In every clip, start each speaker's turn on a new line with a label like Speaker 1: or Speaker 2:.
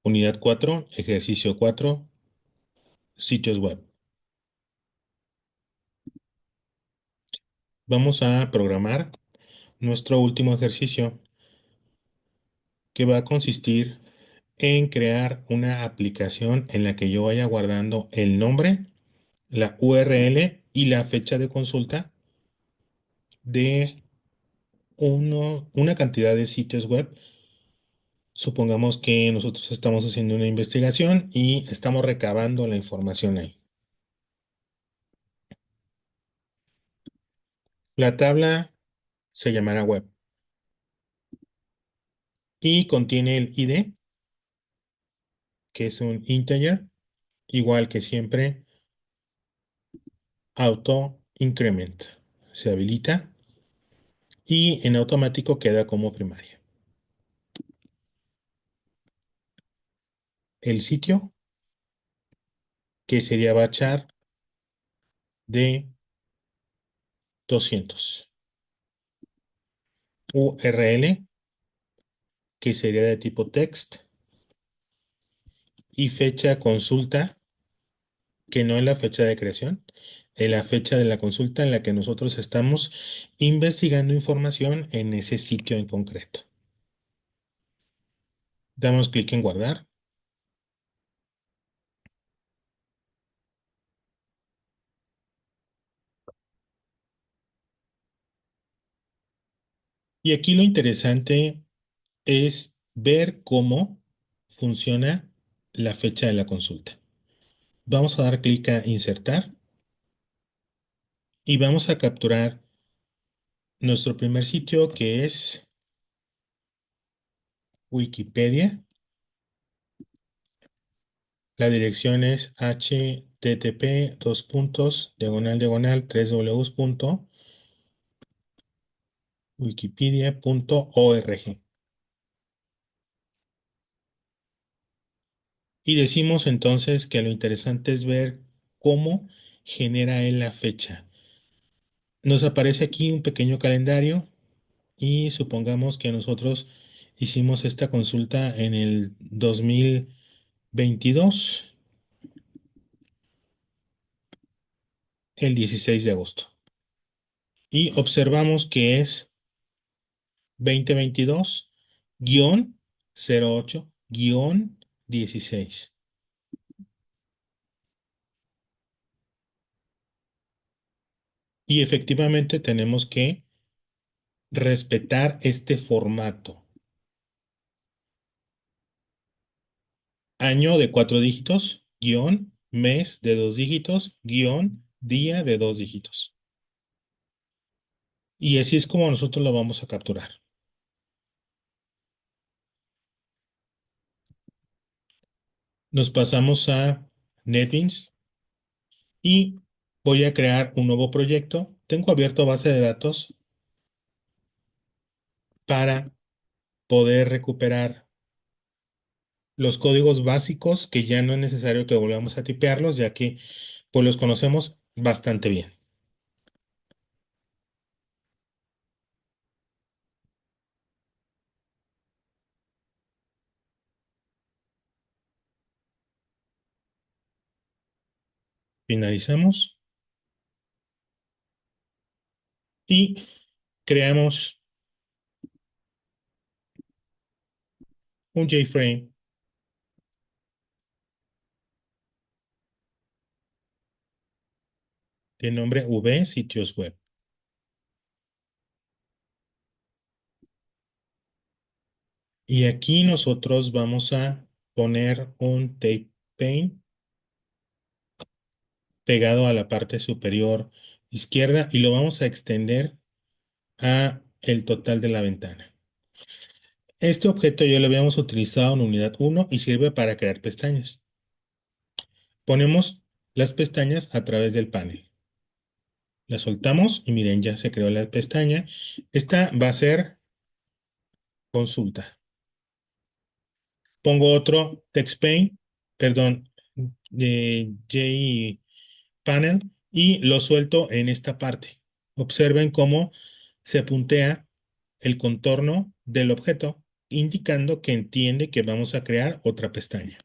Speaker 1: Unidad 4, ejercicio 4, sitios web. Vamos a programar nuestro último ejercicio que va a consistir en crear una aplicación en la que yo vaya guardando el nombre, la URL y la fecha de consulta de una cantidad de sitios web. Supongamos que nosotros estamos haciendo una investigación y estamos recabando la información ahí. La tabla se llamará web y contiene el ID, que es un integer, igual que siempre, auto increment. Se habilita y en automático queda como primaria. El sitio, que sería bachar de 200. URL, que sería de tipo text. Y fecha consulta, que no es la fecha de creación, es la fecha de la consulta en la que nosotros estamos investigando información en ese sitio en concreto. Damos clic en guardar. Y aquí lo interesante es ver cómo funciona la fecha de la consulta. Vamos a dar clic a insertar y vamos a capturar nuestro primer sitio, que es Wikipedia. La dirección es http://wikipedia.org. Y decimos entonces que lo interesante es ver cómo genera él la fecha. Nos aparece aquí un pequeño calendario y supongamos que nosotros hicimos esta consulta en el 2022, el 16 de agosto. Y observamos que es 2022-08-16. Y efectivamente tenemos que respetar este formato. Año de 4 dígitos, guión, mes de 2 dígitos, guión, día de 2 dígitos. Y así es como nosotros lo vamos a capturar. Nos pasamos a NetBeans y voy a crear un nuevo proyecto. Tengo abierto base de datos para poder recuperar los códigos básicos, que ya no es necesario que volvamos a tipearlos, ya que pues los conocemos bastante bien. Finalizamos y creamos un JFrame de nombre V sitios web. Y aquí nosotros vamos a poner un tape pane pegado a la parte superior izquierda y lo vamos a extender a el total de la ventana. Este objeto ya lo habíamos utilizado en unidad 1 y sirve para crear pestañas. Ponemos las pestañas a través del panel. La soltamos y miren, ya se creó la pestaña. Esta va a ser consulta. Pongo otro text pane, perdón, de JPanel y lo suelto en esta parte. Observen cómo se puntea el contorno del objeto indicando que entiende que vamos a crear otra pestaña.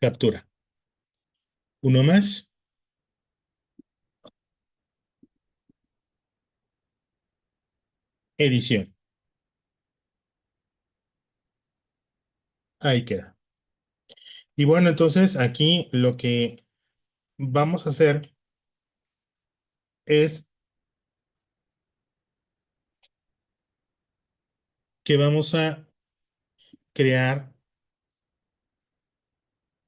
Speaker 1: Captura. Uno más, edición. Ahí queda. Y bueno, entonces aquí lo que vamos a hacer es que vamos a crear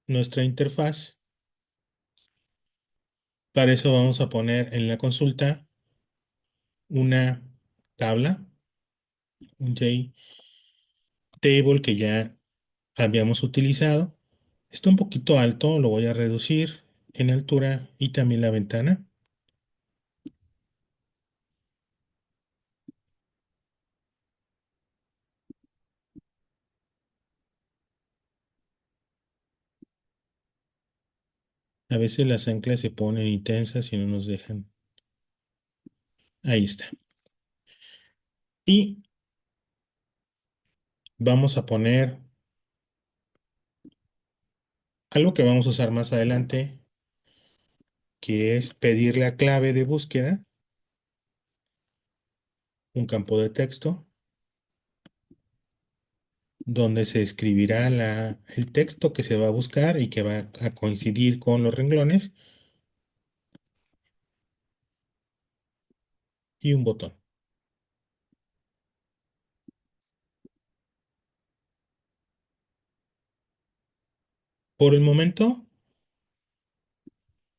Speaker 1: nuestra interfaz. Para eso vamos a poner en la consulta una tabla, un JTable que ya habíamos utilizado. Está un poquito alto, lo voy a reducir en altura y también la ventana. A veces las anclas se ponen intensas y no nos dejan. Ahí está. Y vamos a poner algo que vamos a usar más adelante, que es pedir la clave de búsqueda, un campo de texto, donde se escribirá el texto que se va a buscar y que va a coincidir con los renglones y un botón. Por el momento,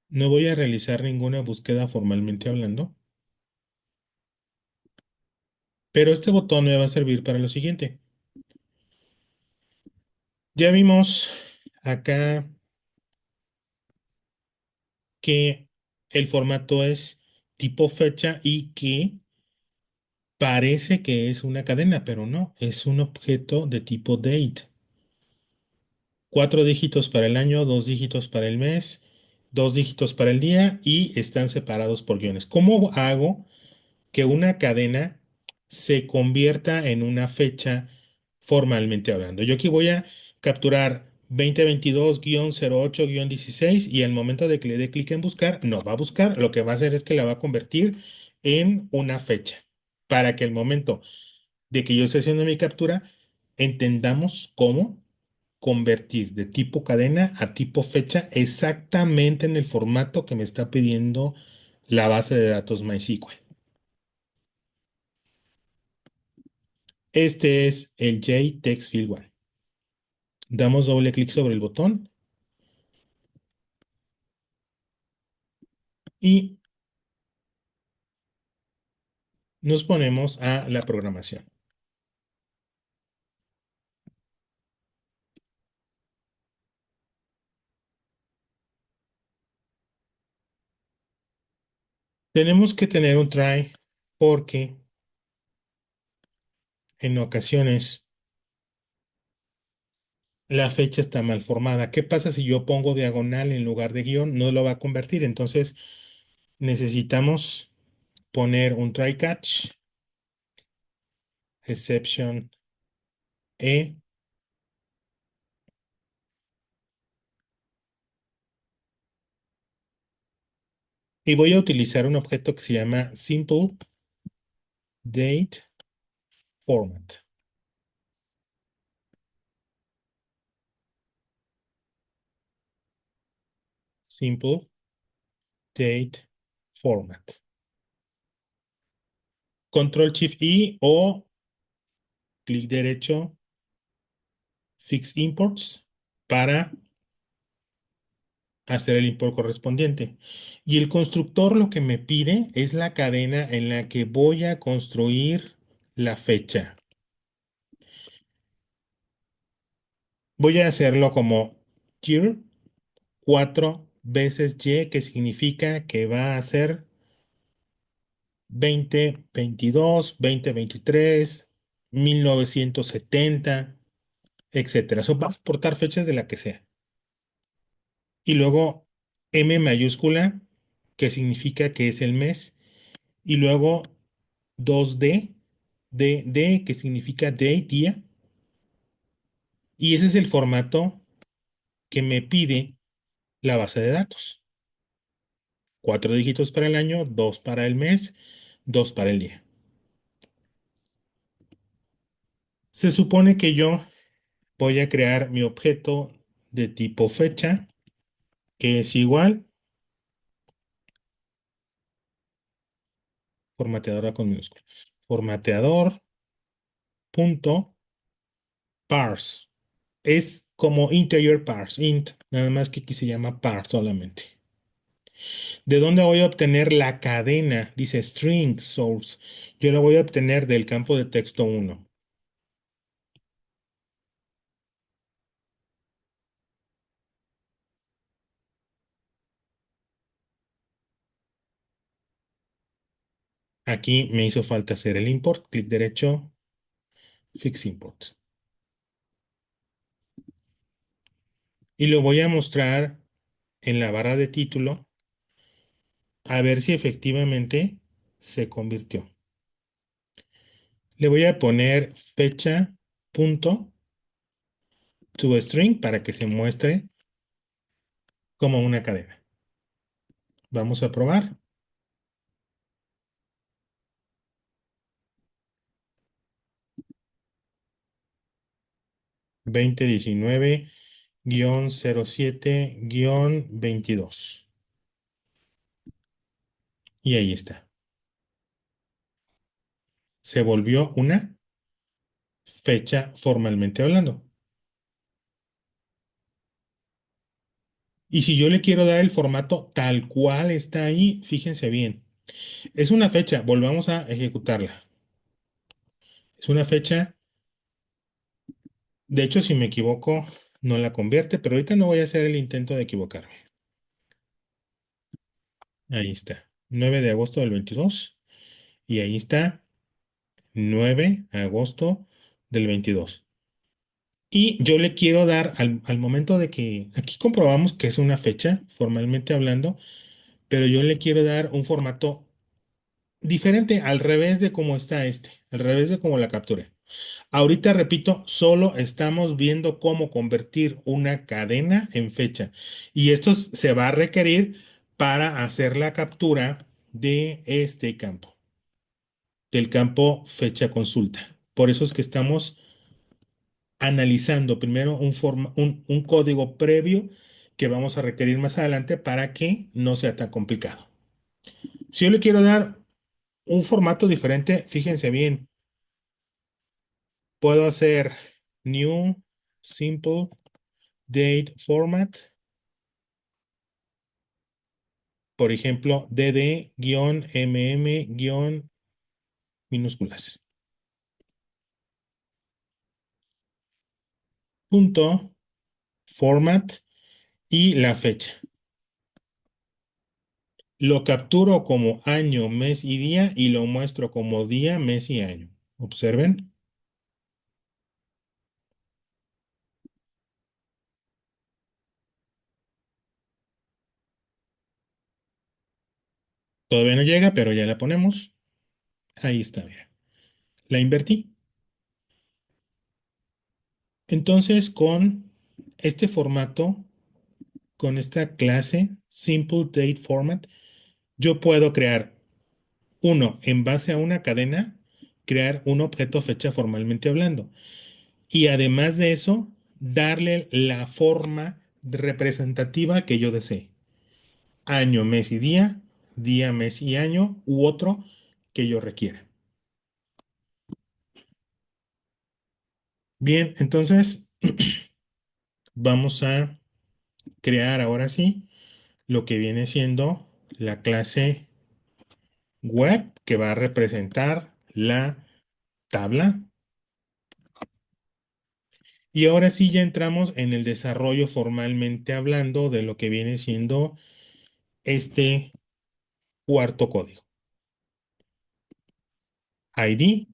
Speaker 1: no voy a realizar ninguna búsqueda formalmente hablando, pero este botón me va a servir para lo siguiente. Ya vimos acá que el formato es tipo fecha y que parece que es una cadena, pero no, es un objeto de tipo date. 4 dígitos para el año, 2 dígitos para el mes, 2 dígitos para el día y están separados por guiones. ¿Cómo hago que una cadena se convierta en una fecha formalmente hablando? Yo aquí voy a capturar 2022-08-16 y al momento de que le dé clic en buscar, no va a buscar, lo que va a hacer es que la va a convertir en una fecha para que el momento de que yo esté haciendo mi captura, entendamos cómo convertir de tipo cadena a tipo fecha exactamente en el formato que me está pidiendo la base de datos MySQL. Este es el JTextField1. Damos doble clic sobre el botón y nos ponemos a la programación. Tenemos que tener un try porque en ocasiones la fecha está mal formada. ¿Qué pasa si yo pongo diagonal en lugar de guión? No lo va a convertir. Entonces necesitamos poner un try catch, exception E, y voy a utilizar un objeto que se llama simple date format. Simple date format. Control Shift I o clic derecho, fix imports para hacer el import correspondiente. Y el constructor lo que me pide es la cadena en la que voy a construir la fecha. Voy a hacerlo como year 4 veces Y, que significa que va a ser 2022, 2023, 1970, etcétera. Eso va a exportar fechas de la que sea. Y luego M mayúscula, que significa que es el mes, y luego 2D, D que significa day, día, y ese es el formato que me pide la base de datos. 4 dígitos para el año, dos para el mes, dos para el día. Se supone que yo voy a crear mi objeto de tipo fecha, que es igual, formateadora con minúscula, formateador punto parse. Es como integer parse, int, nada más que aquí se llama parse solamente. ¿De dónde voy a obtener la cadena? Dice string source. Yo la voy a obtener del campo de texto uno. Aquí me hizo falta hacer el import, clic derecho, fix import. Y lo voy a mostrar en la barra de título a ver si efectivamente se convirtió. Le voy a poner fecha punto to string para que se muestre como una cadena. Vamos a probar. 2019-07-22. Y ahí está. Se volvió una fecha formalmente hablando. Y si yo le quiero dar el formato tal cual está ahí, fíjense bien. Es una fecha, volvamos a ejecutarla. Es una fecha, de hecho, si me equivoco, no la convierte, pero ahorita no voy a hacer el intento de equivocarme. Ahí está, 9 de agosto del 22. Y ahí está, 9 de agosto del 22. Y yo le quiero dar al momento de que, aquí comprobamos que es una fecha, formalmente hablando, pero yo le quiero dar un formato diferente, al revés de cómo está este, al revés de cómo la capturé. Ahorita, repito, solo estamos viendo cómo convertir una cadena en fecha. Y esto se va a requerir para hacer la captura de este campo, del campo fecha consulta. Por eso es que estamos analizando primero un código previo que vamos a requerir más adelante para que no sea tan complicado. Si yo le quiero dar un formato diferente, fíjense bien, puedo hacer new simple date format, por ejemplo, dd-mm-minúsculas. Punto format y la fecha. Lo capturo como año, mes y día y lo muestro como día, mes y año. Observen. Todavía no llega, pero ya la ponemos. Ahí está, mira. La invertí. Entonces, con este formato, con esta clase, Simple Date Format, yo puedo crear uno, en base a una cadena, crear un objeto fecha formalmente hablando. Y además de eso, darle la forma representativa que yo desee. Año, mes y día, mes y año, u otro que yo requiera. Bien, entonces vamos a crear ahora sí lo que viene siendo la clase web que va a representar la tabla. Y ahora sí ya entramos en el desarrollo formalmente hablando de lo que viene siendo este cuarto código. ID,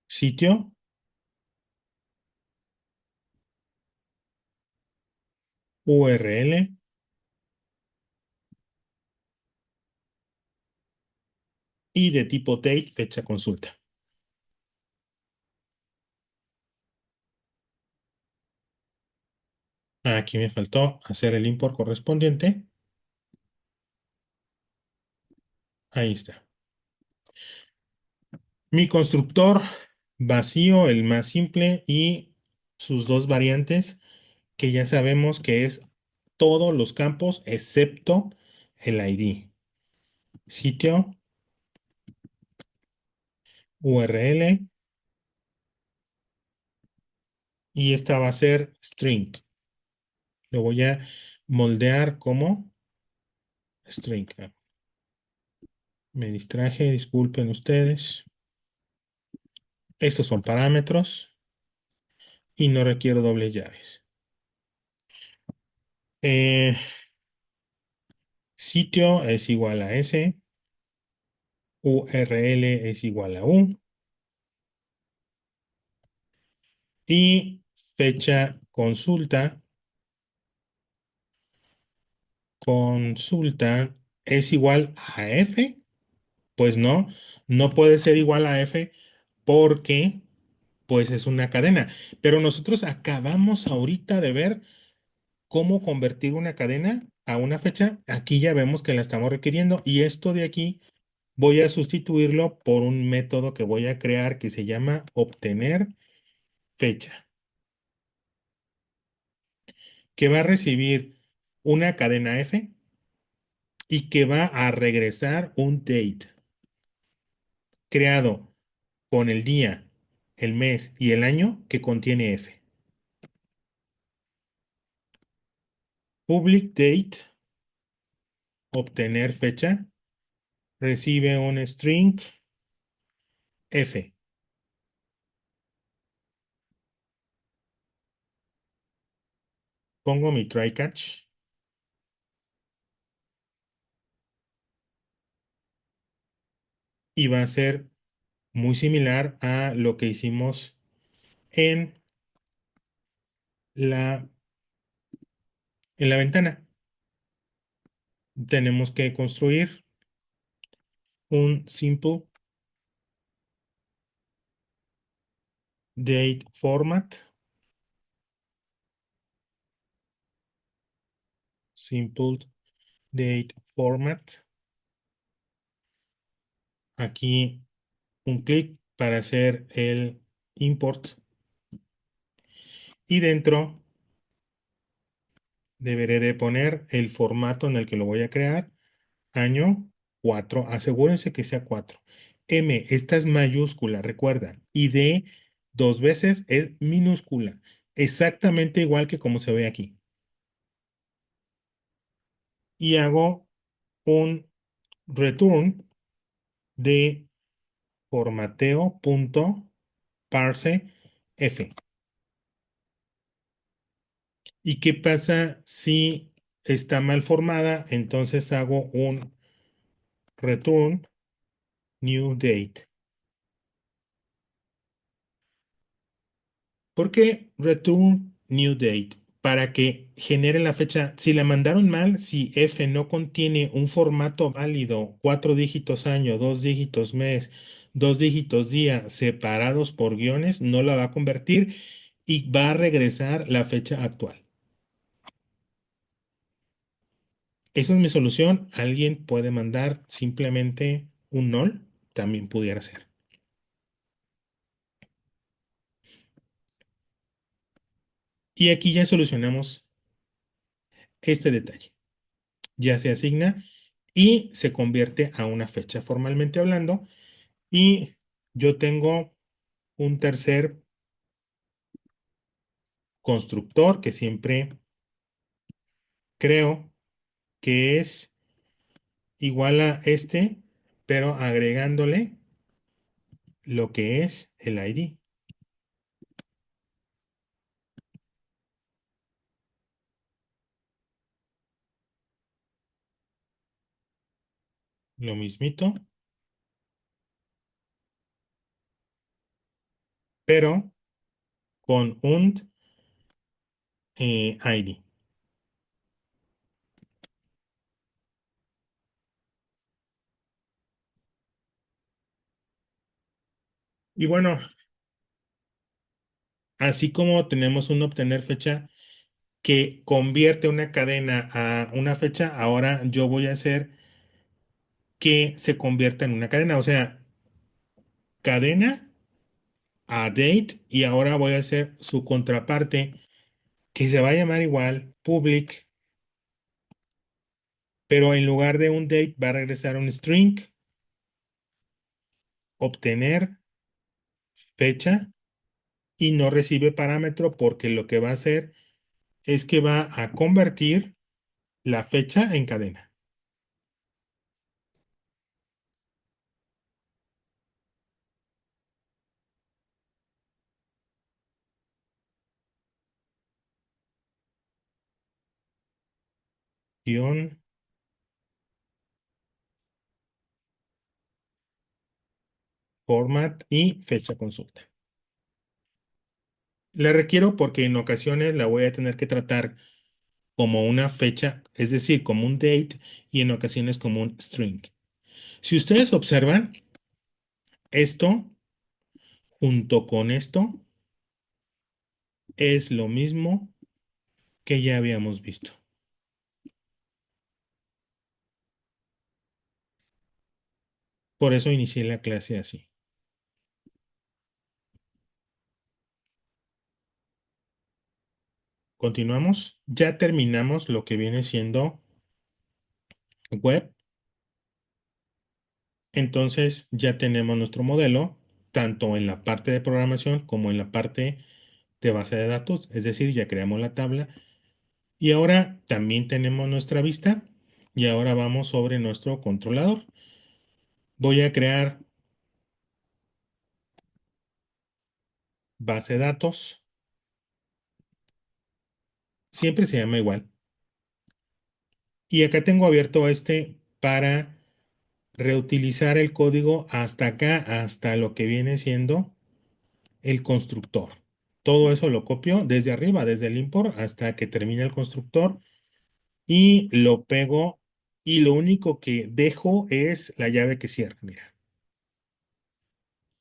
Speaker 1: sitio, URL, y de tipo date, fecha consulta. Aquí me faltó hacer el import correspondiente. Ahí está. Mi constructor vacío, el más simple, y sus dos variantes, que ya sabemos que es todos los campos excepto el ID. Sitio, URL, y esta va a ser string. Lo voy a moldear como string. Me distraje, disculpen ustedes. Estos son parámetros y no requiero dobles llaves. Eh, Sitio es igual a S, URL es igual a U y fecha consulta es igual a F. Pues no, no puede ser igual a F porque pues es una cadena. Pero nosotros acabamos ahorita de ver cómo convertir una cadena a una fecha. Aquí ya vemos que la estamos requiriendo y esto de aquí voy a sustituirlo por un método que voy a crear que se llama obtener fecha, que va a recibir una cadena F y que va a regresar un date creado con el día, el mes y el año que contiene F. Public date, obtener fecha, recibe un string F. Pongo mi try catch y va a ser muy similar a lo que hicimos en la, en la ventana. Tenemos que construir un simple date format, simple date format. Aquí un clic para hacer el import y dentro deberé de poner el formato en el que lo voy a crear, año 4. Asegúrense que sea 4. M, esta es mayúscula, recuerda, y D dos veces es minúscula, exactamente igual que como se ve aquí. Y hago un return de formateo.parse f. ¿Y qué pasa si está mal formada? Entonces hago un return new date. ¿Por qué return new date? Para que genere la fecha. Si la mandaron mal, si F no contiene un formato válido, cuatro dígitos año, dos dígitos mes, dos dígitos día, separados por guiones, no la va a convertir y va a regresar la fecha actual. Esa es mi solución. Alguien puede mandar simplemente un null, también pudiera ser. Y aquí ya solucionamos este detalle. Ya se asigna y se convierte a una fecha formalmente hablando. Y yo tengo un tercer constructor que siempre creo que es igual a este, pero agregándole lo que es el ID. Lo mismito, pero con un ID. Y bueno, así como tenemos un obtener fecha que convierte una cadena a una fecha, ahora yo voy a hacer que se convierta en una cadena, o sea, cadena a date, y ahora voy a hacer su contraparte que se va a llamar igual public, pero en lugar de un date va a regresar un string, obtener fecha, y no recibe parámetro porque lo que va a hacer es que va a convertir la fecha en cadena. Guión, format y fecha consulta. La requiero porque en ocasiones la voy a tener que tratar como una fecha, es decir, como un date, y en ocasiones como un string. Si ustedes observan, esto junto con esto es lo mismo que ya habíamos visto. Por eso inicié la clase así. Continuamos. Ya terminamos lo que viene siendo web. Entonces ya tenemos nuestro modelo, tanto en la parte de programación como en la parte de base de datos. Es decir, ya creamos la tabla. Y ahora también tenemos nuestra vista. Y ahora vamos sobre nuestro controlador. Voy a crear base de datos. Siempre se llama igual. Y acá tengo abierto este para reutilizar el código hasta acá, hasta lo que viene siendo el constructor. Todo eso lo copio desde arriba, desde el import hasta que termine el constructor, y lo pego, y lo único que dejo es la llave que cierra. Mira,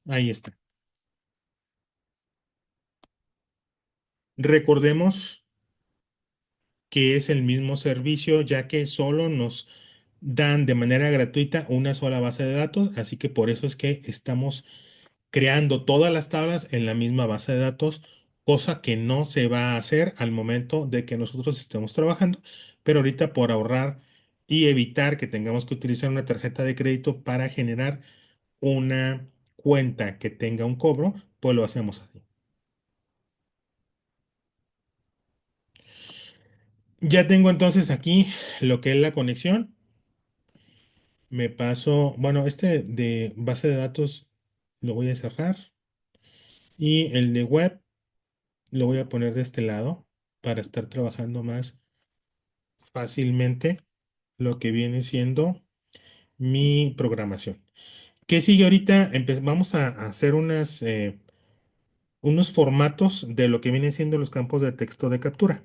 Speaker 1: ahí está. Recordemos que es el mismo servicio, ya que solo nos dan de manera gratuita una sola base de datos, así que por eso es que estamos creando todas las tablas en la misma base de datos, cosa que no se va a hacer al momento de que nosotros estemos trabajando, pero ahorita por ahorrar y evitar que tengamos que utilizar una tarjeta de crédito para generar una cuenta que tenga un cobro, pues lo hacemos así. Ya tengo entonces aquí lo que es la conexión. Me paso, bueno, este de base de datos lo voy a cerrar, y el de web lo voy a poner de este lado para estar trabajando más fácilmente lo que viene siendo mi programación. ¿Qué sigue ahorita? Vamos a hacer unos formatos de lo que vienen siendo los campos de texto de captura.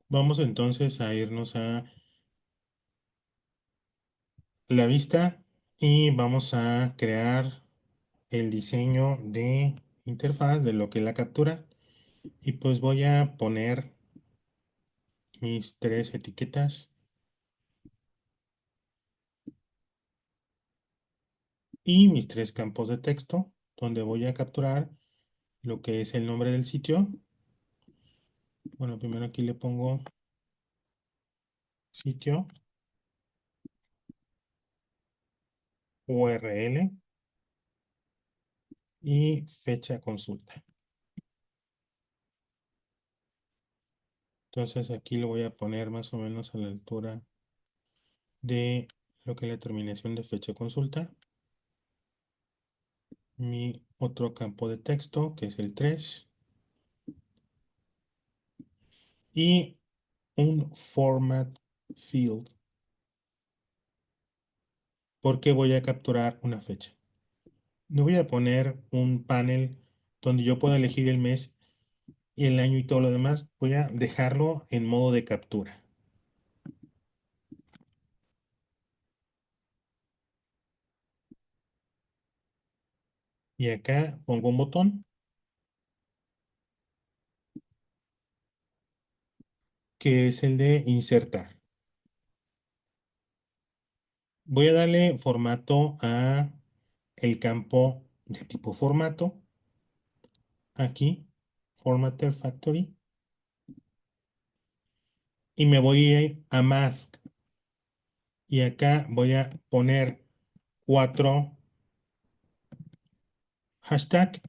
Speaker 1: Vamos entonces a irnos a la vista y vamos a crear el diseño de interfaz de lo que es la captura. Y pues voy a poner mis tres etiquetas y mis tres campos de texto, donde voy a capturar lo que es el nombre del sitio. Bueno, primero aquí le pongo sitio, URL y fecha consulta. Entonces aquí lo voy a poner más o menos a la altura de lo que es la terminación de fecha consulta. Mi otro campo de texto, que es el 3, y un format field, porque voy a capturar una fecha. No voy a poner un panel donde yo pueda elegir el mes y el año y todo lo demás. Voy a dejarlo en modo de captura. Y acá pongo un botón que es el de insertar. Voy a darle formato a el campo de tipo formato. Aquí, Formatter Factory. Y me voy a ir a Mask. Y acá voy a poner 4 hashtag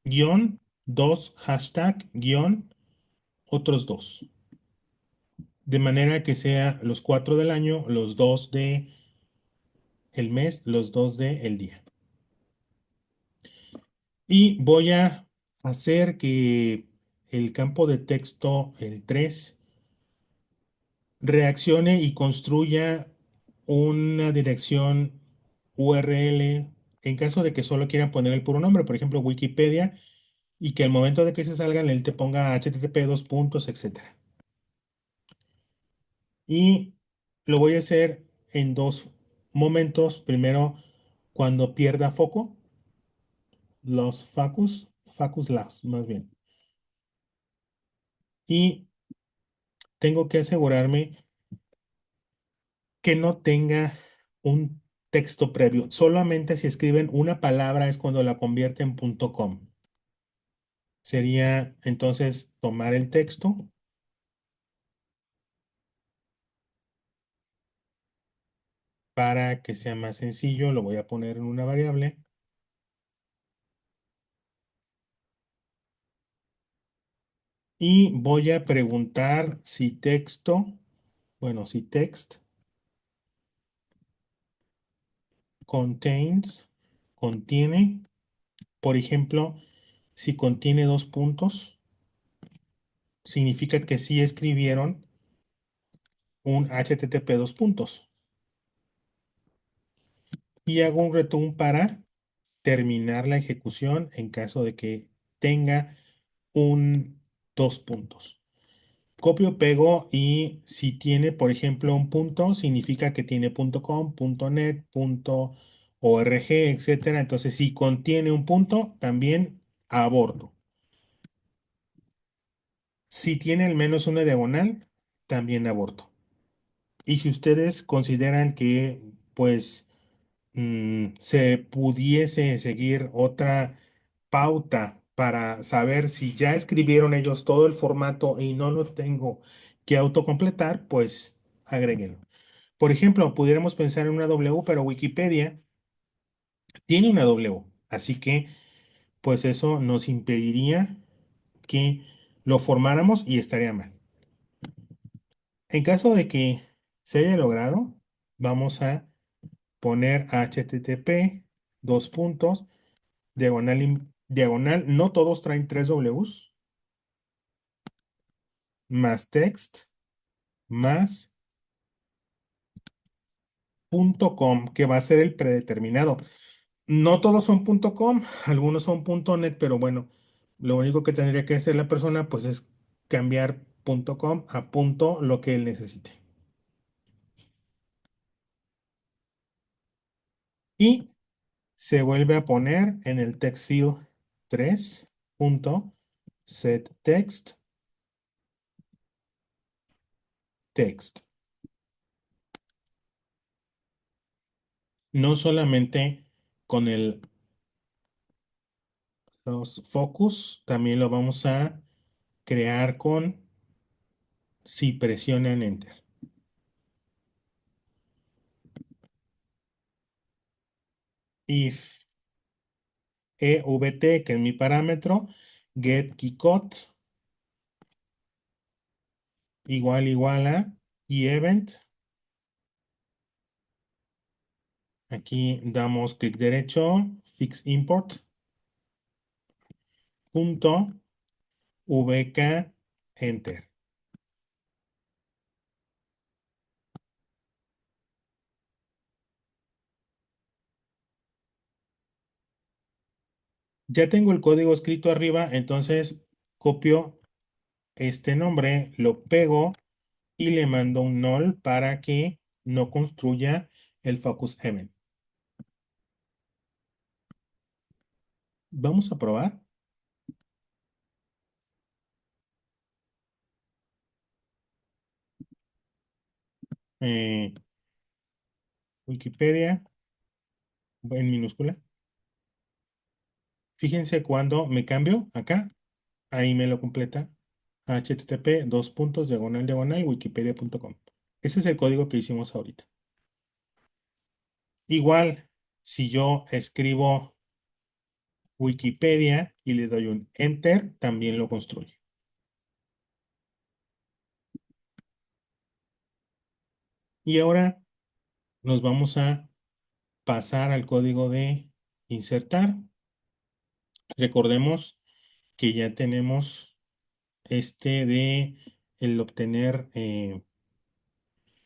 Speaker 1: guión 2 hashtag guión otros 2. De manera que sea los 4 del año, los 2 de el mes, los 2 de el día. Y voy a hacer que el campo de texto, el 3 reaccione y construya una dirección URL en caso de que solo quieran poner el puro nombre, por ejemplo, Wikipedia, y que al momento de que se salgan, él te ponga HTTP dos puntos, etcétera. Y lo voy a hacer en dos momentos. Primero, cuando pierda foco, los focus loss, más bien. Y tengo que asegurarme que no tenga un texto previo. Solamente si escriben una palabra es cuando la convierte en .com. Sería entonces tomar el texto para que sea más sencillo. Lo voy a poner en una variable y voy a preguntar si texto, bueno, si text contains, contiene, por ejemplo, si contiene dos puntos, significa que sí escribieron un HTTP dos puntos. Y hago un return para terminar la ejecución en caso de que tenga un dos puntos. Copio, pego y si tiene, por ejemplo, un punto, significa que tiene .com, .net, .org, etcétera. Entonces, si contiene un punto, también aborto. Si tiene al menos una diagonal, también aborto. Y si ustedes consideran que, pues, se pudiese seguir otra pauta para saber si ya escribieron ellos todo el formato y no lo tengo que autocompletar, pues agréguenlo. Por ejemplo, pudiéramos pensar en una W, pero Wikipedia tiene una W, así que pues eso nos impediría que lo formáramos y estaría mal. En caso de que se haya logrado, vamos a poner HTTP dos puntos diagonal, diagonal, no todos traen tres Ws, más text, más .com, que va a ser el predeterminado. No todos son .com, algunos son .net, pero bueno, lo único que tendría que hacer la persona pues es cambiar .com a punto lo que él necesite. Y se vuelve a poner en el text field 3 set text text. No solamente con los focus, también lo vamos a crear con si presionan enter. If EVT, que es mi parámetro, get keycode igual a event. Aquí damos clic derecho, fix import, punto, vk, enter. Ya tengo el código escrito arriba, entonces copio este nombre, lo pego y le mando un null para que no construya el focus event. Vamos a probar. eh, Wikipedia en minúscula. Fíjense cuando me cambio acá, ahí me lo completa. HTTP dos puntos diagonal diagonal wikipedia.com. Ese es el código que hicimos ahorita. Igual, si yo escribo Wikipedia y le doy un Enter, también lo construye. Y ahora nos vamos a pasar al código de insertar. Recordemos que ya tenemos este de el obtener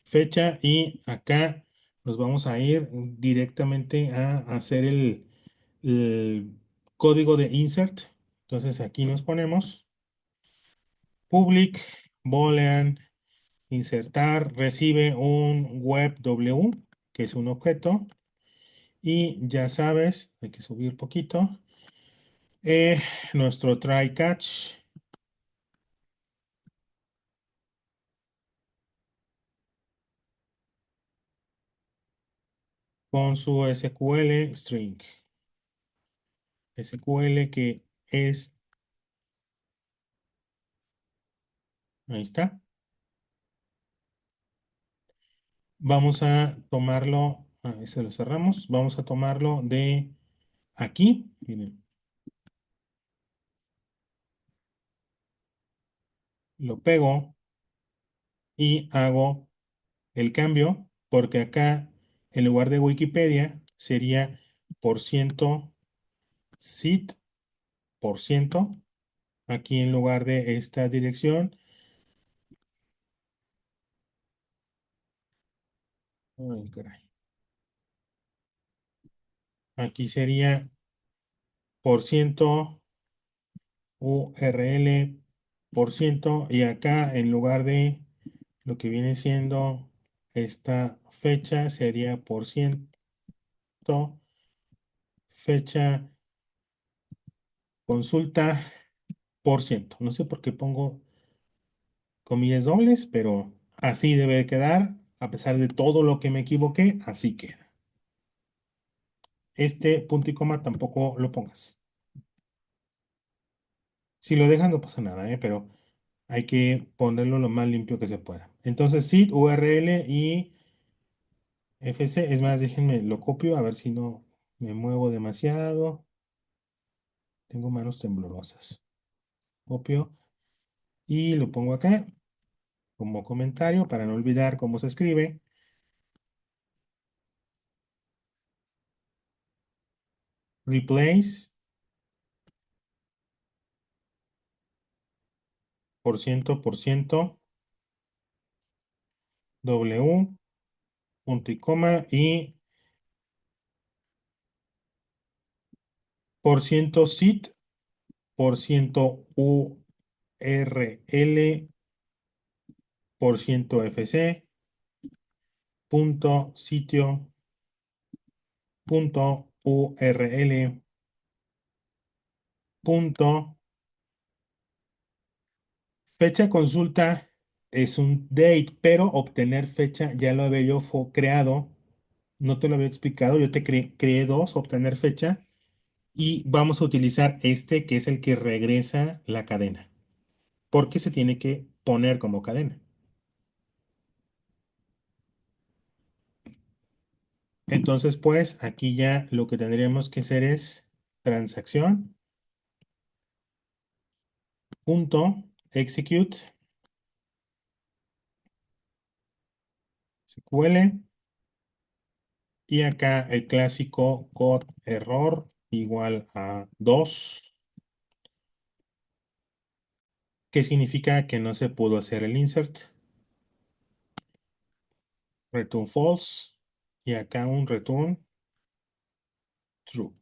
Speaker 1: fecha y acá nos vamos a ir directamente a hacer el código de insert. Entonces aquí nos ponemos public boolean insertar recibe un web W, que es un objeto, y ya sabes, hay que subir poquito, nuestro try catch con su SQL string. SQL que es, ahí está. Vamos a tomarlo, ese lo cerramos, vamos a tomarlo de aquí, miren, lo pego y hago el cambio, porque acá en lugar de Wikipedia sería por ciento sit por ciento. Aquí en lugar de esta dirección, ay, caray, aquí sería por ciento URL por ciento y acá en lugar de lo que viene siendo esta fecha sería por ciento fecha consulta por ciento. No sé por qué pongo comillas dobles, pero así debe de quedar. A pesar de todo lo que me equivoqué, así queda. Este punto y coma tampoco lo pongas. Si lo dejas no pasa nada, pero hay que ponerlo lo más limpio que se pueda. Entonces, seed, URL y FC. Es más, déjenme, lo copio a ver si no me muevo demasiado. Tengo manos temblorosas. Copio y lo pongo acá como comentario para no olvidar cómo se escribe. Replace por ciento W punto y coma y por ciento sit por ciento URL por ciento FC punto sitio punto URL punto fecha consulta es un date, pero obtener fecha ya lo había yo creado, no te lo había explicado, yo te creé dos, obtener fecha, y vamos a utilizar este que es el que regresa la cadena, porque se tiene que poner como cadena. Entonces, pues aquí ya lo que tendríamos que hacer es transacción punto execute SQL y acá el clásico core error igual a 2, que significa que no se pudo hacer el insert. Return false y acá un return true.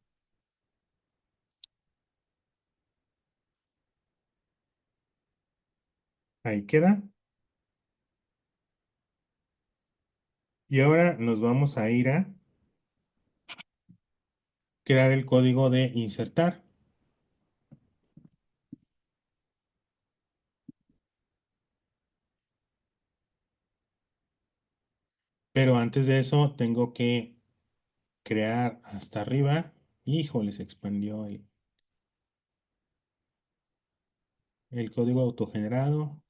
Speaker 1: Ahí queda. Y ahora nos vamos a ir a crear el código de insertar. Pero antes de eso tengo que crear hasta arriba. Híjole, se expandió el código autogenerado.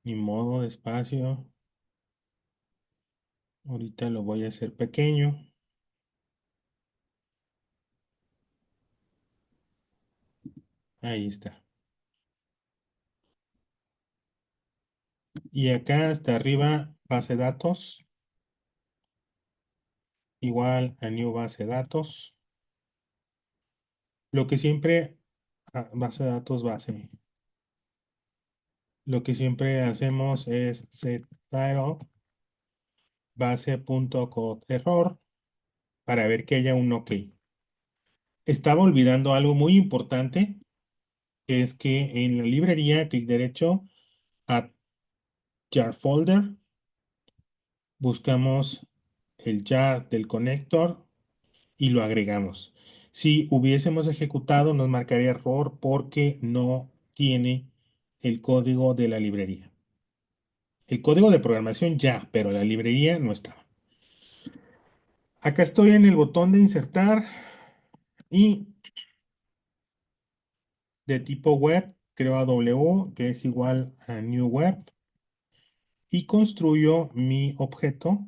Speaker 1: Ni modo, despacio. Ahorita lo voy a hacer pequeño. Ahí está. Y acá hasta arriba, base de datos. Igual a new base de datos. Lo que siempre, base de datos base. Lo que siempre hacemos es set title base.code error para ver que haya un OK. Estaba olvidando algo muy importante, que es que en la librería, clic derecho, a jar folder, buscamos el jar del conector y lo agregamos. Si hubiésemos ejecutado, nos marcaría error porque no tiene el código de la librería. El código de programación ya, pero la librería no estaba. Acá estoy en el botón de insertar y de tipo web, creo a W, que es igual a new web, y construyo mi objeto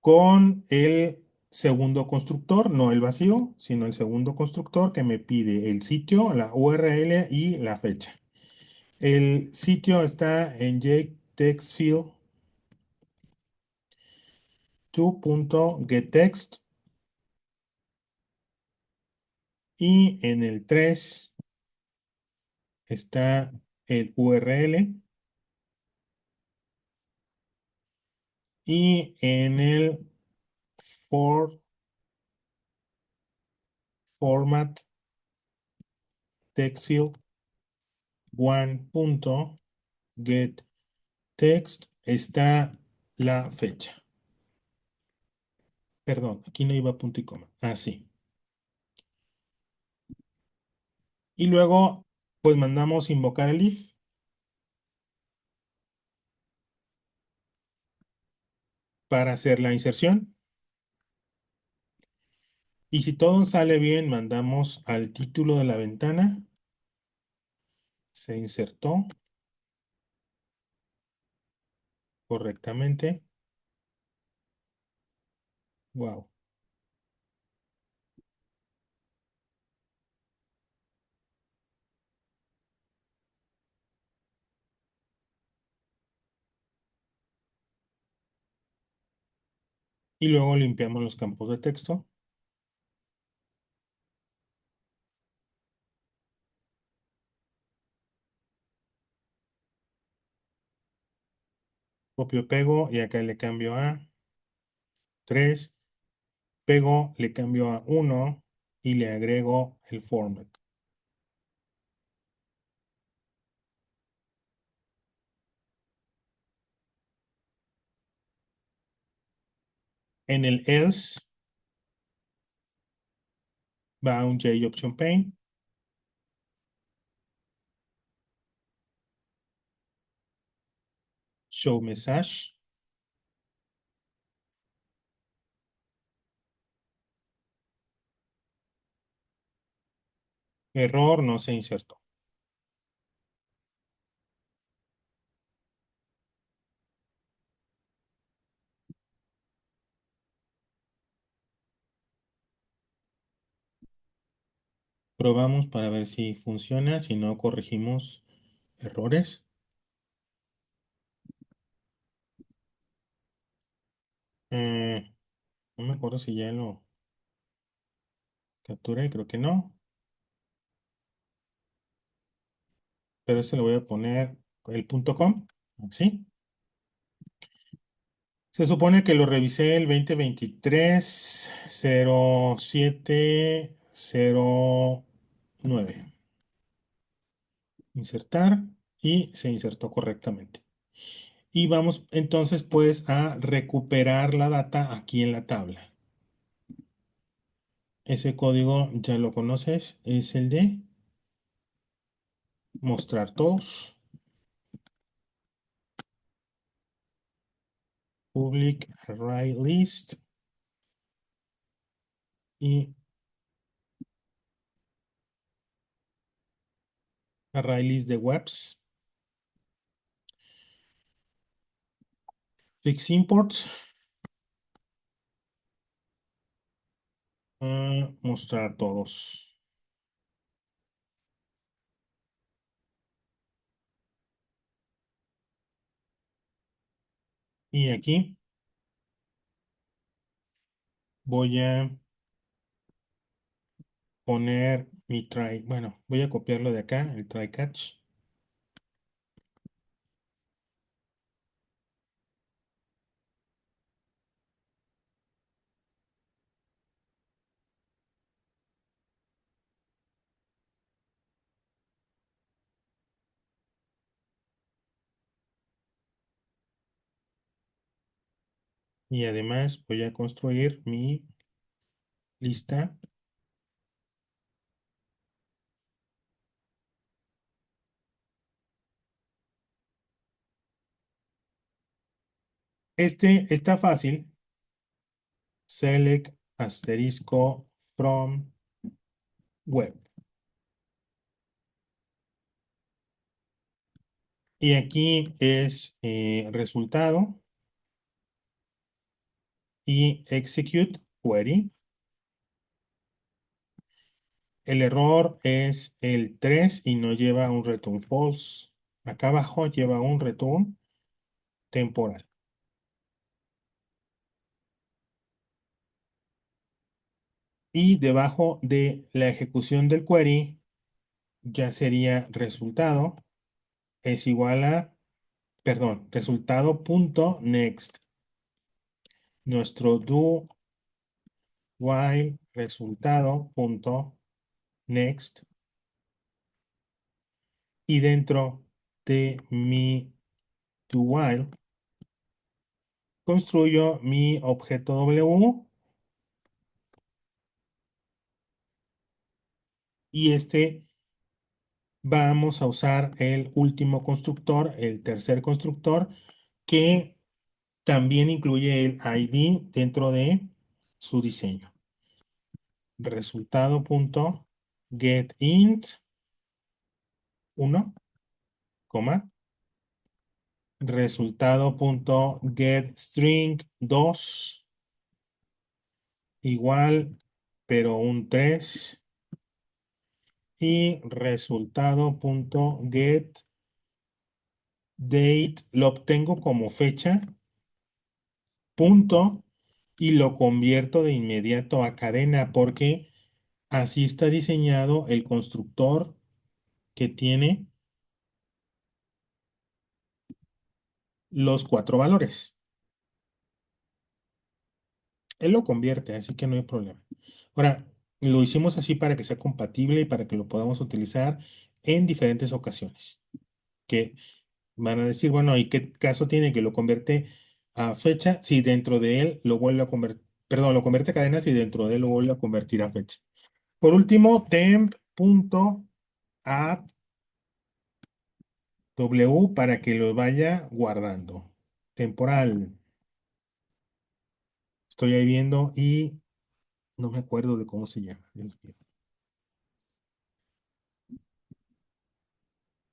Speaker 1: con el segundo constructor, no el vacío, sino el segundo constructor que me pide el sitio, la URL y la fecha. El sitio está en jtextfield 2.getText y en el 3 está el URL y en el for format textfield 1.getText está la fecha. Perdón, aquí no iba punto y coma. Ah, sí. Y luego, pues mandamos invocar el if para hacer la inserción. Y si todo sale bien, mandamos al título de la ventana. Se insertó correctamente. Wow. Y luego limpiamos los campos de texto. Copio, pego y acá le cambio a 3. Pego, le cambio a 1 y le agrego el format. En el else va un JOption pane. Show message. Error, no se insertó. Probamos para ver si funciona, si no corregimos errores. Eh, no me acuerdo si ya lo capturé, creo que no, pero ese le voy a poner el punto .com, así. Se supone que lo revisé el 2023 0709. Insertar y se insertó correctamente. Y vamos entonces pues a recuperar la data aquí en la tabla. Ese código ya lo conoces, es el de mostrar todos. public array list y array list de webs. Fix imports. Mostrar todos. Y aquí voy a poner mi try. Bueno, voy a copiarlo de acá, el try catch. Y además voy a construir mi lista. Este está fácil. Select asterisco from web. Y aquí es resultado y execute query. El error es el 3 y no lleva un return false. Acá abajo lleva un return temporal. Y debajo de la ejecución del query ya sería resultado es igual a, perdón, resultado.next. Nuestro do while resultado.next. Y dentro de mi do while construyo mi objeto W y vamos a usar el último constructor, el tercer constructor, que también incluye el ID dentro de su diseño. Resultado.getInt 1, coma, resultado.getString 2 igual, pero un 3 y resultado.getDate lo obtengo como fecha, punto, y lo convierto de inmediato a cadena porque así está diseñado el constructor que tiene los 4 valores. Él lo convierte, así que no hay problema. Ahora, lo hicimos así para que sea compatible y para que lo podamos utilizar en diferentes ocasiones. Que van a decir, bueno, ¿y qué caso tiene que lo convierte a fecha si dentro de él lo vuelve a convertir, perdón, lo convierte a cadena si dentro de él lo vuelve a convertir a fecha? Por último, temp.add W para que lo vaya guardando. Temporal. Estoy ahí viendo y no me acuerdo de cómo se llama. Dios mío.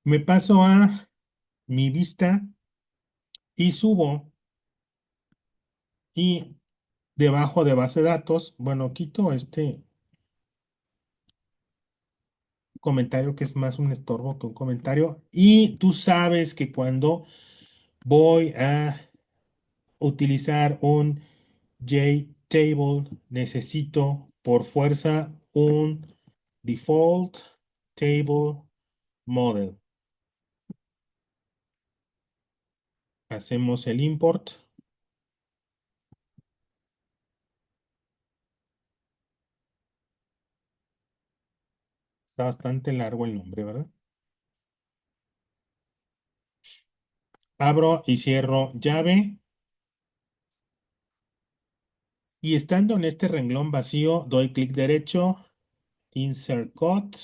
Speaker 1: Me paso a mi vista y subo y debajo de base de datos, bueno, quito este comentario que es más un estorbo que un comentario y tú sabes que cuando voy a utilizar un JTable necesito por fuerza un default table model. Hacemos el import. Está bastante largo el nombre, ¿verdad? Abro y cierro llave. Y estando en este renglón vacío, doy clic derecho, Insert Code,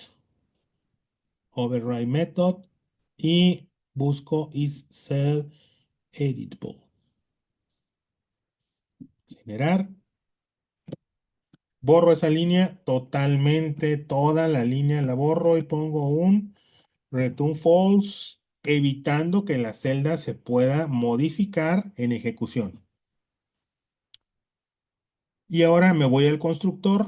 Speaker 1: Override Method y busco is cell editable. Generar. Borro esa línea totalmente, toda la línea la borro y pongo un return false, evitando que la celda se pueda modificar en ejecución. Y ahora me voy al constructor.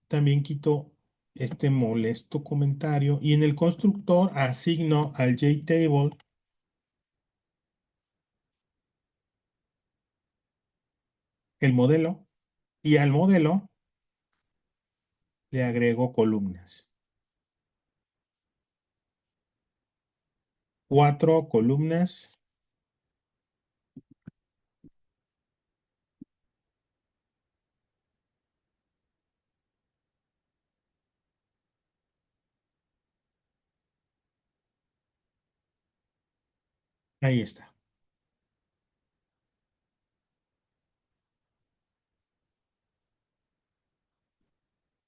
Speaker 1: También quito este molesto comentario y en el constructor asigno al JTable el modelo y al modelo le agrego columnas. 4 columnas. Ahí está.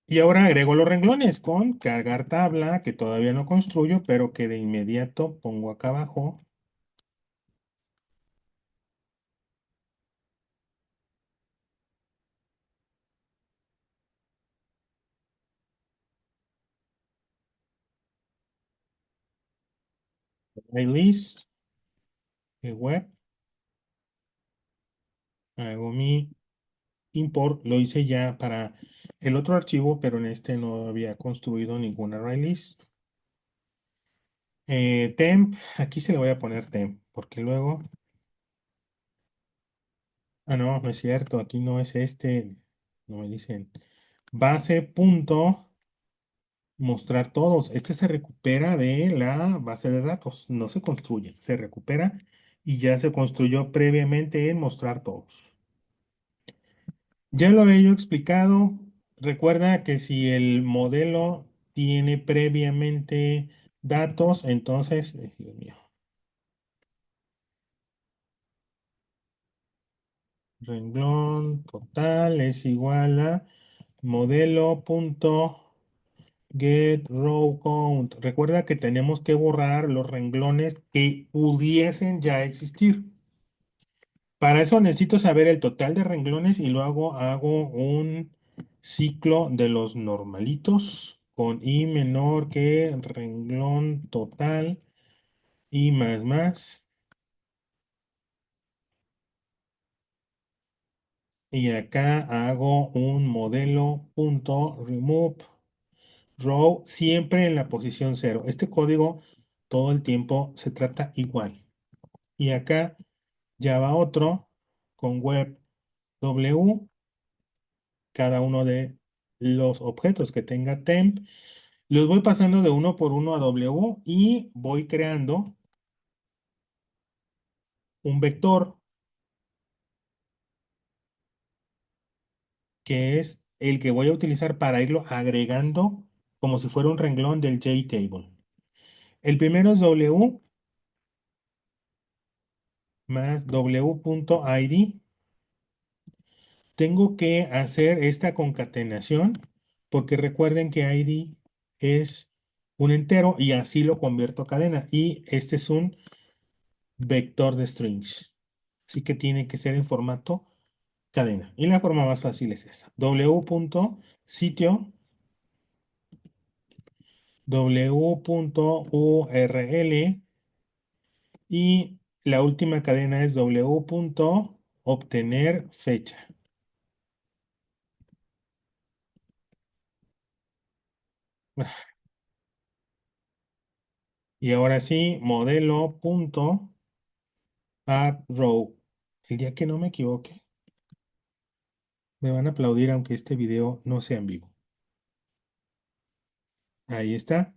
Speaker 1: Y ahora agrego los renglones con cargar tabla, que todavía no construyo, pero que de inmediato pongo acá abajo. List, web, hago mi import. Lo hice ya para el otro archivo, pero en este no había construido ningún array list. Temp, aquí se le voy a poner temp, porque luego, no, no es cierto, aquí no es este, no me dicen, base punto mostrar todos. Este se recupera de la base de datos, no se construye, se recupera y ya se construyó previamente en mostrar todos. Ya lo había yo explicado. Recuerda que si el modelo tiene previamente datos, entonces, Dios mío, renglón total es igual a modelo.get row count. Recuerda que tenemos que borrar los renglones que pudiesen ya existir. Para eso necesito saber el total de renglones y luego hago un ciclo de los normalitos con i menor que renglón total y más más. Y acá hago un modelo.remove row siempre en la posición 0. Este código todo el tiempo se trata igual. Y acá ya va otro con web w, cada uno de los objetos que tenga temp. Los voy pasando de uno por uno a w y voy creando un vector que es el que voy a utilizar para irlo agregando como si fuera un renglón del JTable. El primero es w más w.id. Tengo que hacer esta concatenación porque recuerden que id es un entero y así lo convierto a cadena. Y este es un vector de strings. Así que tiene que ser en formato cadena. Y la forma más fácil es esa. w.sitio, w.url y la última cadena es w.obtener fecha. Y ahora sí, modelo.addRow. El día que no me equivoque, me van a aplaudir aunque este video no sea en vivo. Ahí está.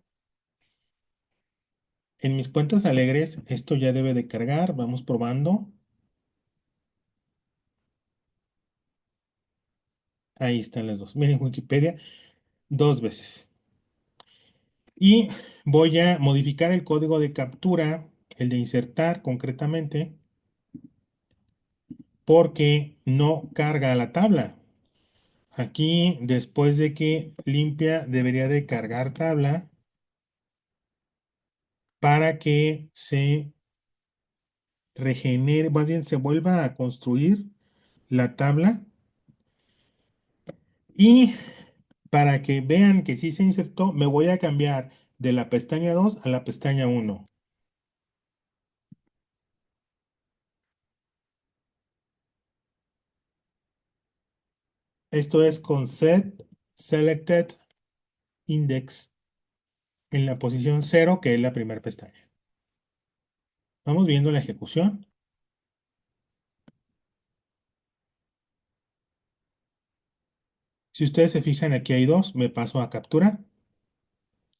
Speaker 1: En mis cuentas alegres, esto ya debe de cargar. Vamos probando. Ahí están las dos. Miren, Wikipedia, 2 veces. Y voy a modificar el código de captura, el de insertar concretamente, porque no carga la tabla. Aquí, después de que limpia, debería de cargar tabla para que se regenere, más bien se vuelva a construir la tabla y para que vean que sí se insertó, me voy a cambiar de la pestaña 2 a la pestaña 1. Esto es con set selected index en la posición 0, que es la primera pestaña. Vamos viendo la ejecución. Si ustedes se fijan, aquí hay dos. Me paso a captura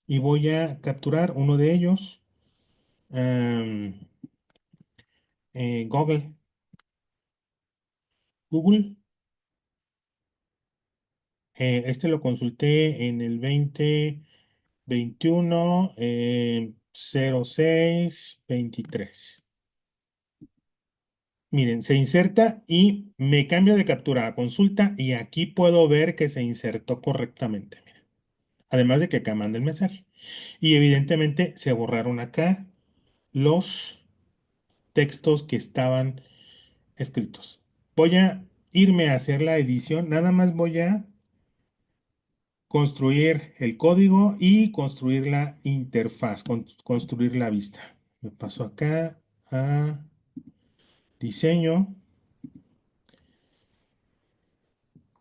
Speaker 1: y voy a capturar uno de ellos. em, Google. Google. Este lo consulté en el 2021, 06 23. Miren, se inserta y me cambio de captura a consulta y aquí puedo ver que se insertó correctamente. Miren. Además de que acá manda el mensaje. Y evidentemente se borraron acá los textos que estaban escritos. Voy a irme a hacer la edición. Nada más voy a construir el código y construir la interfaz, construir la vista. Me paso acá a diseño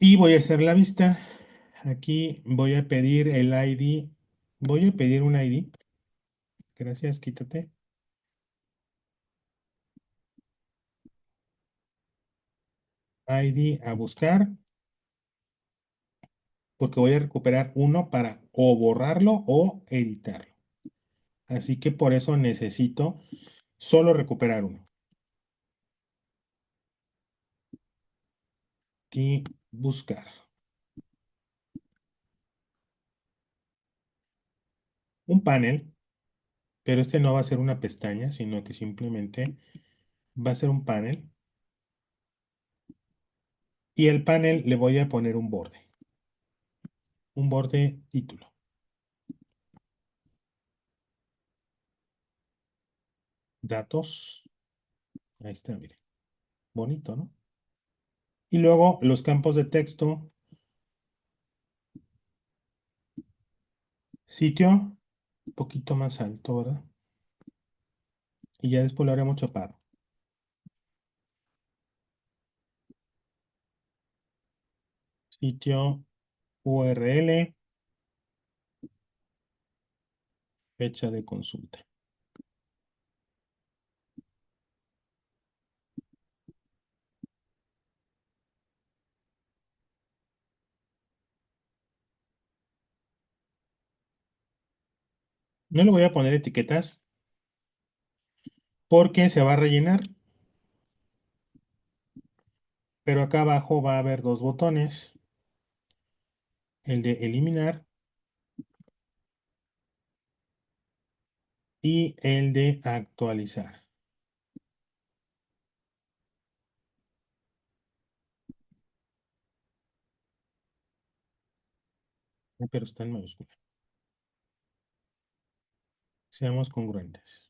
Speaker 1: y voy a hacer la vista. Aquí voy a pedir el ID. Voy a pedir un ID. Gracias, quítate. ID a buscar, porque voy a recuperar uno para o borrarlo o editarlo. Así que por eso necesito solo recuperar uno. Aquí buscar. Un panel, pero este no va a ser una pestaña, sino que simplemente va a ser un panel. Y el panel le voy a poner un borde título. Datos. Ahí está, mire. Bonito, ¿no? Y luego los campos de texto. Sitio, un poquito más alto, ¿verdad? Y ya después lo haremos chaparro. Sitio URL, fecha de consulta. No le voy a poner etiquetas porque se va a rellenar, pero acá abajo va a haber dos botones, el de eliminar y el de actualizar. Pero está en mayúscula. Seamos congruentes.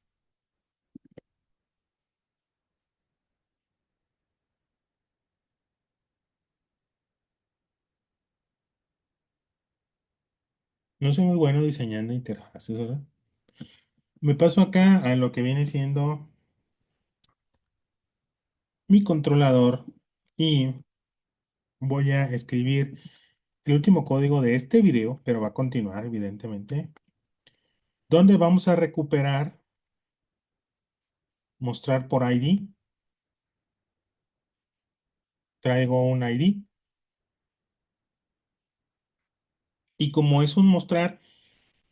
Speaker 1: No soy muy bueno diseñando interfaces, ¿verdad? Me paso acá a lo que viene siendo mi controlador y voy a escribir el último código de este video, pero va a continuar, evidentemente, donde vamos a recuperar, mostrar por ID. Traigo un ID y como es un mostrar,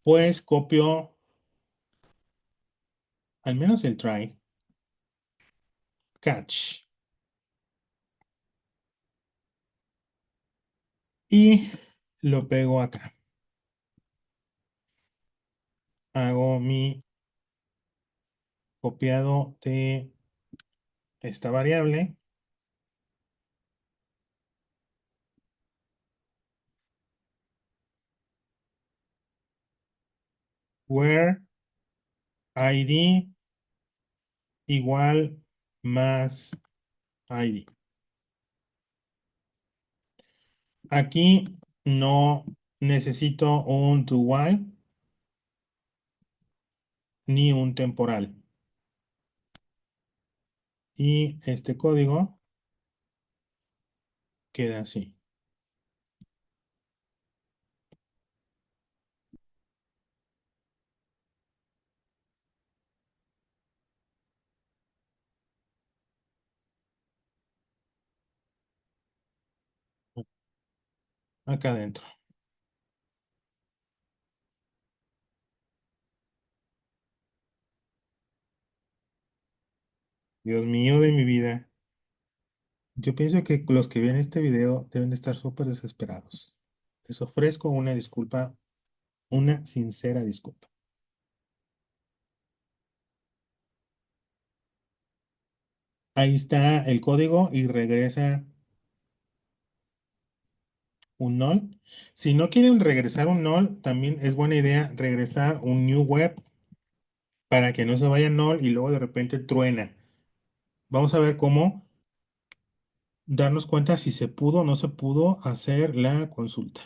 Speaker 1: pues copio al menos el try, catch y lo pego acá. Hago mi copiado de esta variable, where ID igual más ID. Aquí no necesito un to while ni un temporal. Y este código queda así. Acá adentro. Dios mío de mi vida. Yo pienso que los que ven este video deben de estar súper desesperados. Les ofrezco una disculpa, una sincera disculpa. Ahí está el código y regresa un null. Si no quieren regresar un null, también es buena idea regresar un new web para que no se vaya null y luego de repente truena. Vamos a ver cómo darnos cuenta si se pudo o no se pudo hacer la consulta.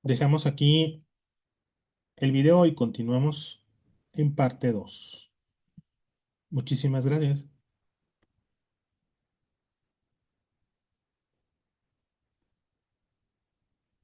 Speaker 1: Dejamos aquí el video y continuamos en parte 2. Muchísimas gracias.